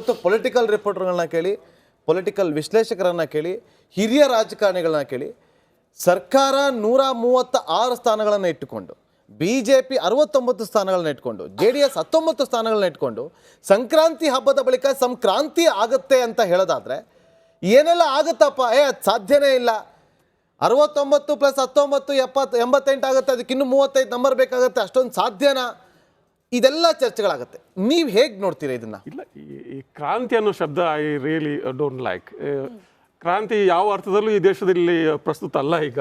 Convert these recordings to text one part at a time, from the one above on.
ಇವತ್ತು ಪೊಲಿಟಿಕಲ್ ರಿಪೋರ್ಟರ್ಗಳನ್ನ ಕೇಳಿ, ಪೊಲಿಟಿಕಲ್ ವಿಶ್ಲೇಷಕರನ್ನ ಕೇಳಿ, ಹಿರಿಯ ರಾಜಕಾರಣಿಗಳನ್ನ ಕೇಳಿ, ಸರ್ಕಾರ 136 ಸ್ಥಾನಗಳನ್ನು ಇಟ್ಟುಕೊಂಡು, BJP 69 ಸ್ಥಾನಗಳನ್ನ ಇಟ್ಕೊಂಡು, JDS 19 ಸ್ಥಾನಗಳನ್ನ ಇಟ್ಕೊಂಡು ಸಂಕ್ರಾಂತಿ ಹಬ್ಬದ ಬಳಿಕ ಸಂಕ್ರಾಂತಿ ಆಗುತ್ತೆ ಅಂತ ಹೇಳೋದಾದ್ರೆ ಏನೆಲ್ಲ ಆಗುತ್ತಪ್ಪ? ಅದು ಸಾಧ್ಯನೇ ಇಲ್ಲ. 69 + 19 70 88 ಆಗುತ್ತೆ, ಅದಕ್ಕೆ ಇನ್ನೂ 35 ನಂಬರ್ ಬೇಕಾಗುತ್ತೆ, ಅಷ್ಟೊಂದು ಸಾಧ್ಯನಾ? ಇದೆಲ್ಲ ಚರ್ಚೆಗಳಾಗುತ್ತೆ. ನೀವು ಹೇಗೆ ನೋಡ್ತೀರಾ ಇದನ್ನ? ಇಲ್ಲ, ಈ ಕ್ರಾಂತಿ ಅನ್ನೋ ಶಬ್ದ ಐ ರಿಯಲಿ ಡೋಂಟ್ ಲೈಕ್. ಕ್ರಾಂತಿ ಯಾವ ಅರ್ಥದಲ್ಲೂ ಈ ದೇಶದಲ್ಲಿ ಪ್ರಸ್ತುತ ಅಲ್ಲ. ಈಗ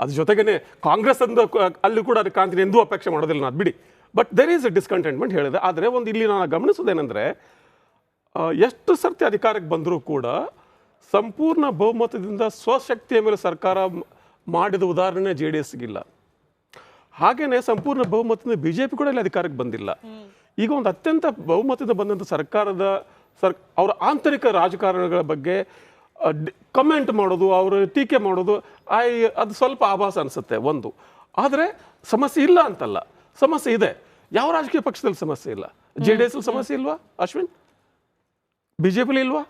ಅದ್ರ ಜೊತೆಗೇನೆ ಕಾಂಗ್ರೆಸ್ ಅಂದ ಅಲ್ಲಿ ಕೂಡ ಅದು ಕ್ರಾಂತಿ ಎಂದೂ ಅಪೇಕ್ಷೆ ಮಾಡೋದಿಲ್ಲ, ನಾನು ಬಿಡಿ. ಬಟ್ ದೇರ್ ಈಸ್ ಎ ಡಿಸ್ಕಂಟೆಂಟ್ಮೆಂಟ್ ಹೇಳಿದೆ. ಆದರೆ ಒಂದು ಇಲ್ಲಿ ನಾನು ಗಮನಿಸೋದೇನೆಂದರೆ, ಎಷ್ಟು ಸರ್ತಿ ಅಧಿಕಾರಕ್ಕೆ ಬಂದರೂ ಕೂಡ ಸಂಪೂರ್ಣ ಬಹುಮತದಿಂದ ಸ್ವಶಕ್ತಿಯ ಮೇಲೆ ಸರ್ಕಾರ ಮಾಡಿದ ಉದಾಹರಣೆ JDSಗಿಲ್ಲ. ಹಾಗೇನೆ ಸಂಪೂರ್ಣ ಬಹುಮತದಿಂದ BJP ಕೂಡ ಇಲ್ಲಿ ಅಧಿಕಾರಕ್ಕೆ ಬಂದಿಲ್ಲ. ಈಗ ಒಂದು ಅತ್ಯಂತ ಬಹುಮತದಿಂದ ಬಂದಂಥ ಸರ್ಕಾರದ ಅವರ ಆಂತರಿಕ ರಾಜಕಾರಣಗಳ ಬಗ್ಗೆ ಕಮೆಂಟ್ ಮಾಡೋದು, ಅವರು ಟೀಕೆ ಮಾಡೋದು, ಅದು ಸ್ವಲ್ಪ ಆಭಾಸ ಅನಿಸುತ್ತೆ ಒಂದು. ಆದರೆ ಸಮಸ್ಯೆ ಇಲ್ಲ ಅಂತಲ್ಲ, ಸಮಸ್ಯೆ ಇದೆ. ಯಾವ ರಾಜಕೀಯ ಪಕ್ಷದಲ್ಲಿ ಸಮಸ್ಯೆ ಇಲ್ಲ? JDS ಸಮಸ್ಯೆ ಇಲ್ವಾ ಅಶ್ವಿನ್? BJP ಇಲ್ವಾ?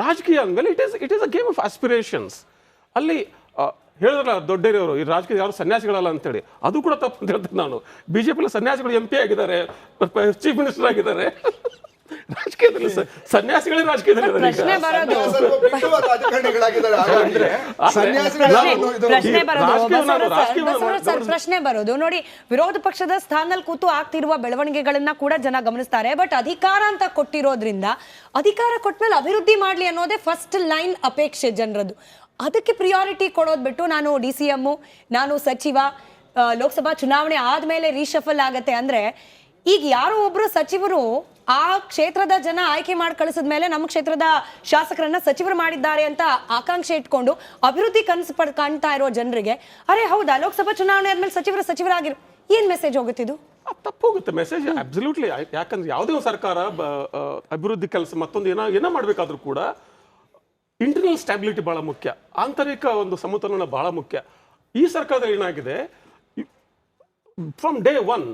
ರಾಜಕೀಯ ಅಂದಮೇಲೆ it is a game of aspirations. ಅಲ್ಲಿ ಹೇಳಿದ್ರಲ್ಲ ದೊಡ್ಡವರು, ಈ ರಾಜಕೀಯ ಯಾರು ಸನ್ಯಾಸಿಗಳಲ್ಲ ಅಂತೇಳಿ, ಅದು ಕೂಡ ತಪ್ಪು ಅಂತ ಹೇಳ್ತೇನೆ ನಾನು. BJP ಸನ್ಯಾಸಿಗಳು MP ಆಗಿದ್ದಾರೆ, ಚೀಫ್ ಮಿನಿಸ್ಟರ್ ಆಗಿದ್ದಾರೆ. ರಾಜಕೀಯದಲ್ಲಿ ಸನ್ಯಾಸಿಗಳೇ ರಾಜಕೀಯದಲ್ಲಿ ಪ್ರಶ್ನೆ ಬರೋದು ನೋಡಿ, ವಿರೋಧ ಪಕ್ಷದ ಸ್ಥಾನದಲ್ಲಿ ಕೂತು ಆಗ್ತಿರುವ ಬೆಳವಣಿಗೆಗಳನ್ನ ಕೂಡ ಜನ ಗಮನಿಸ್ತಾರೆ. ಬಟ್ ಅಧಿಕಾರ ಅಂತ ಕೊಟ್ಟಿರೋದ್ರಿಂದ ಅಧಿಕಾರ ಕೊಟ್ಮೇಲೆ ಅಭಿವೃದ್ಧಿ ಮಾಡ್ಲಿ ಅನ್ನೋದೇ ಫಸ್ಟ್ ಲೈನ್ ಅಪೇಕ್ಷೆ ಜನರದು. ಅದಕ್ಕೆ ಪ್ರಿಯಾರಿಟಿ ಕೊಡೋದು ಬಿಟ್ಟು ನಾನು DCM, ನಾನು ಸಚಿವ, ಲೋಕಸಭಾ ಚುನಾವಣೆ ಆದ್ಮೇಲೆ ರೀಶಫಲ್ ಆಗತ್ತೆ ಅಂದ್ರೆ, ಈಗ ಯಾರೋ ಒಬ್ರು ಸಚಿವರು ಆ ಕ್ಷೇತ್ರದ ಜನ ಆಯ್ಕೆ ಮಾಡಿ ಕಳಿಸಿದ ಮೇಲೆ ನಮ್ಮ ಕ್ಷೇತ್ರದ ಶಾಸಕರನ್ನ ಸಚಿವರು ಮಾಡಿದ್ದಾರೆ ಅಂತ ಆಕಾಂಕ್ಷೆ ಇಟ್ಕೊಂಡು ಅಭಿವೃದ್ಧಿ ಕನಸು ಕಾಣ್ತಾ ಇರೋ ಜನರಿಗೆ, ಅರೆ ಹೌದಾ ಲೋಕಸಭಾ ಚುನಾವಣೆ ಆದ್ಮೇಲೆ ಸಚಿವರಾಗಿರೋ ಏನ್ ಮೆಸೇಜ್ ಹೋಗುತ್ತಿದ್ದು? ತಪ್ಪು ಹೋಗುತ್ತೆ ಮೆಸೇಜ್. ಅಬ್ಸಲ್ಯೂಟ್ಲಿ. ಯಾಕಂದ್ರೆ ಯಾವುದೇ ಒಂದು ಸರ್ಕಾರ ಅಭಿವೃದ್ಧಿ ಕೆಲಸ ಮತ್ತೊಂದು ಏನೋ ಮಾಡಬೇಕಾದ್ರೂ ಕೂಡ ಇಂಟರ್ನಲ್ ಸ್ಟ್ಯಾಬಿಲಿಟಿ ಬಹಳ ಮುಖ್ಯ, ಆಂತರಿಕ ಒಂದು ಸಮತೋಲನ ಬಹಳ ಮುಖ್ಯ. ಈ ಸರ್ಕಾರದಲ್ಲಿ ಏನಾಗಿದೆ, ಫ್ರಮ್ ಡೇ ಒನ್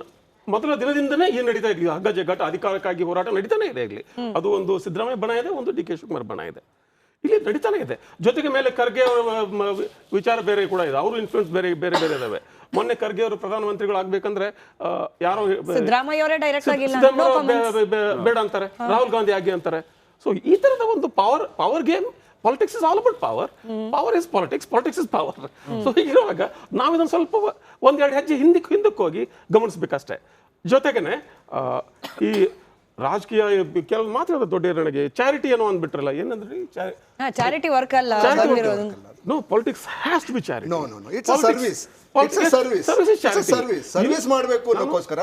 ಮೊದಲ ದಿನದಿಂದನೇ ಏನು ನಡೀತಾ ಇದೆ, ಹಗ್ಗ ಜಗ್ಗಾಟ, ಅಧಿಕಾರಕ್ಕಾಗಿ ಹೋರಾಟ ನಡೀತಾನೆ ಇದೆ. ಇಲ್ಲಿ ಅದು ಒಂದು ಸಿದ್ದರಾಮಯ್ಯ ಬಣ ಇದೆ, ಒಂದು DK ಶಿವಕುಮಾರ್ ಬಣ ಇದೆ, ಇಲ್ಲಿ ನಡೀತಾನೆ ಇದೆ. ಜೊತೆಗೆ ಮೇಲೆ ಖರ್ಗೆ ವಿಚಾರ ಬೇರೆ ಕೂಡ ಇದೆ, ಅವರು ಇನ್ಫ್ಲೂಯೆನ್ಸ್ ಬೇರೆ ಬೇರೆ ಬೇರೆ ಇದಾವೆ. ಮೊನ್ನೆ ಖರ್ಗೆ ಅವರು ಪ್ರಧಾನಮಂತ್ರಿಗಳು ಆಗ್ಬೇಕಂದ್ರೆ ಯಾರೋ ಬೇಡ ಅಂತಾರೆ, ರಾಹುಲ್ ಗಾಂಧಿ ಆಗಿ ಅಂತಾರೆ. ಸೊ ಈ ತರದ ಒಂದು power game. Politics is all about power. Power is politics, politics is power. So ಹೀಗಿರುವಾಗ ನಾವು ಇದನ್ನು ಸ್ವಲ್ಪ ಒಂದೆರಡು ಹೆಜ್ಜೆ ಹಿಂದಕ್ಕೆ ಹೋಗಿ ಗಮನಿಸ್ಬೇಕಷ್ಟೇ. ಜೊತೆಗೇನೆ ಈ ರಾಜಕೀಯ ಕೆಲವು ಮಾತ್ರ ದೊಡ್ಡ ನನಗೆ ಚಾರಿಟಿ ಏನೋ ಅಂದ್ಬಿಟ್ರಲ್ಲ, ಏನಂದ್ರೆ ಚಾರಿಟಿ ವರ್ಕ್ ಅಲ್ಲ. No, politics has to be charity. No no no, it's a service. Service ಮಾಡಬೇಕು ಅನ್ನೋಕ್ಕೋಸ್ಕರ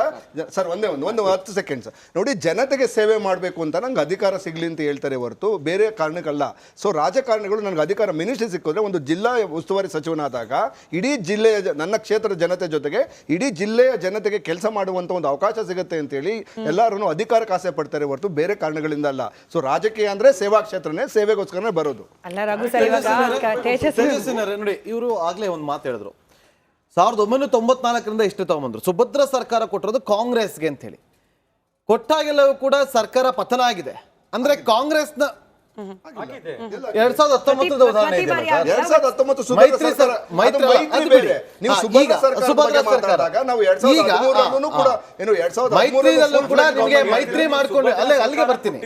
ಸರ್ ಒಂದೇ ಒಂದು 10 ಸೆಕೆಂಡ್ಸ್ ನೋಡಿ, ಜನತೆಗೆ ಸೇವೆ ಮಾಡಬೇಕು ಅಂತ ನಂಗೆ ಅಧಿಕಾರ ಸಿಗ್ಲಿ ಅಂತ ಹೇಳ್ತಾರೆ ಹೊರತು ಬೇರೆ ಕಾರಣಕ್ಕಲ್ಲ. ಸೊ ರಾಜಕಾರಣಿಗಳು ನನಗೆ ಅಧಿಕಾರ ಮಿನಿಸ್ಟ್ರಿ ಸಿಕ್ಕಿದ್ರೆ, ಒಂದು ಜಿಲ್ಲಾ ಉಸ್ತುವಾರಿ ಸಚಿವನಾದಾಗ ಇಡೀ ಜಿಲ್ಲೆಯ ನನ್ನ ಕ್ಷೇತ್ರದ ಜನತೆ ಜೊತೆಗೆ ಇಡೀ ಜಿಲ್ಲೆಯ ಜನತೆಗೆ ಕೆಲಸ ಮಾಡುವಂತ ಒಂದು ಅವಕಾಶ ಸಿಗುತ್ತೆ ಅಂತೇಳಿ ಎಲ್ಲರೂ ಅಧಿಕಾರಕ್ಕೆ ಆಸೆ ಪಡ್ತಾರೆ ಹೊರತು ಬೇರೆ ಕಾರಣಗಳಿಂದ ಅಲ್ಲ. ಸೊ ರಾಜಕೀಯ ಅಂದ್ರೆ ಸೇವಾ ಕ್ಷೇತ್ರನೇ, ಸೇವೆಗೋಸ್ಕರನೇ ಬರೋದು. ನೋಡಿ, ಇವರು ಆಗ್ಲೇ ಒಂದು ಮಾತು ಹೇಳಿದ್ರು, 1994ರಿಂದ ಇಷ್ಟು ತಗೊಂಡ್ಬಂದ್ರು, ಸುಭದ್ರ ಸರ್ಕಾರ ಕೊಟ್ಟಿರೋದು ಕಾಂಗ್ರೆಸ್ಗೆ ಅಂತ ಹೇಳಿ. ಕೊಟ್ಟಾಗೆಲ್ಲವೂ ಕೂಡ ಸರ್ಕಾರ ಪತನ ಆಗಿದೆ. ಅಂದ್ರೆ ಕಾಂಗ್ರೆಸ್ನ 2019 ಉದಾಹರಣೆ ಇದೆ. 2019 ಸುಭದ್ರ ಸರ್ಕಾರ ನಾವು 2013 ಕೂಡ ಏನು 2013 ಕೂಡ ನಿಮಗೆ ಮೈತ್ರಿ ಮಾಡ್ಕೊಂಡು ಅಲ್ಲಿಗೆ ಬರ್ತೀನಿ.